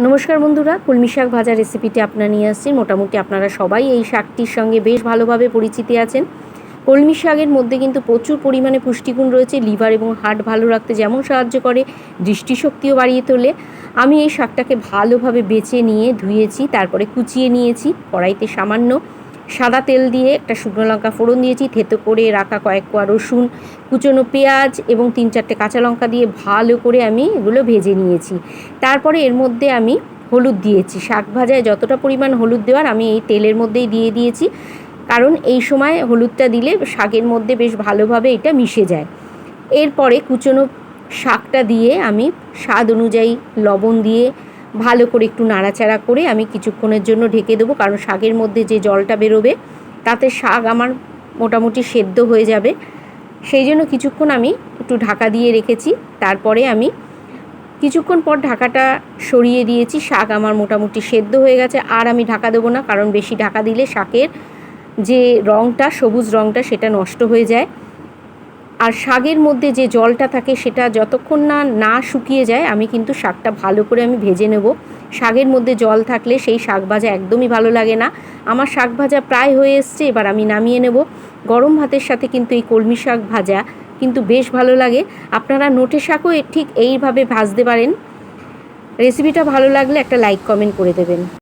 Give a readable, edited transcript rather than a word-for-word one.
নমস্কার বন্ধুরা, কলমি শাক ভাজা রেসিপিটি আপনারা নিয়ে আসছি। মোটামুটি আপনারা সবাই এই শাকটির সঙ্গে বেশ ভালোভাবে পরিচিতি আছেন। কলমি শাকের মধ্যে কিন্তু প্রচুর পরিমাণে পুষ্টিগুণ রয়েছে। লিভার এবং হার্ট ভালো রাখতে যেমন সাহায্য করে, দৃষ্টিশক্তিও বাড়িয়ে তোলে। আমি এই শাকটাকে ভালোভাবে বেছে নিয়ে ধুয়েছি, তারপরে কুচিয়ে নিয়েছি। কড়াইতে সামান্য সাদা তেল দিয়ে একটা শুকনো লঙ্কা ফোড়ন দিয়েছি, থেতো করে রাখা কয়েক কোয়া রসুন, কুচনো পেঁয়াজ এবং 3-4টে কাঁচা লঙ্কা দিয়ে ভালো করে আমি এগুলো ভেজে নিয়েছি। তারপরে এর মধ্যে আমি হলুদ দিয়েছি। শাক ভাজায় যতটা পরিমাণ হলুদ দেওয়ার আমি এই তেলের মধ্যেই দিয়ে দিয়েছি, কারণ এই সময় হলুদটা দিলে শাকের মধ্যে বেশ ভালোভাবে এটা মিশে যায়। এরপরে কুচনো শাকটা দিয়ে আমি স্বাদ অনুযায়ী লবণ দিয়ে ভালো করে একটু নাড়াচাড়া করে আমি কিছুক্ষণের জন্য ঢেকে দেবো, কারণ শাকের মধ্যে যে জলটা বেরোবে তাতে শাক আমার মোটামুটি সেদ্ধ হয়ে যাবে। সেই জন্য কিছুক্ষণ আমি একটু ঢাকা দিয়ে রেখেছি। তারপরে আমি কিছুক্ষণ পর ঢাকাটা সরিয়ে দিয়েছি। শাক আমার মোটামুটি সেদ্ধ হয়ে গেছে। আর আমি ঢাকা দেবো না, কারণ বেশি ঢাকা দিলে শাকের যে রঙটা, সবুজ রঙটা, সেটা নষ্ট হয়ে যায়। আর শাকের মধ্যে যে জলটা থাকে সেটা যতক্ষণ না শুকিয়ে যায় আমি কিন্তু শাকটা ভালো করে আমি ভেজে নেব। শাকের মধ্যে জল থাকলে সেই শাক ভাজা একদমই ভালো লাগে না। আমার শাক ভাজা প্রায় হয়ে এসছে, এবার আমি নামিয়ে নেব। গরম ভাতের সাথে কিন্তু এই কলমি শাক ভাজা কিন্তু বেশ ভালো লাগে। আপনারা নোটে শাকও ঠিক এইভাবে ভাজতে পারেন। রেসিপিটা ভালো লাগলে একটা লাইক কমেন্ট করে দেবেন।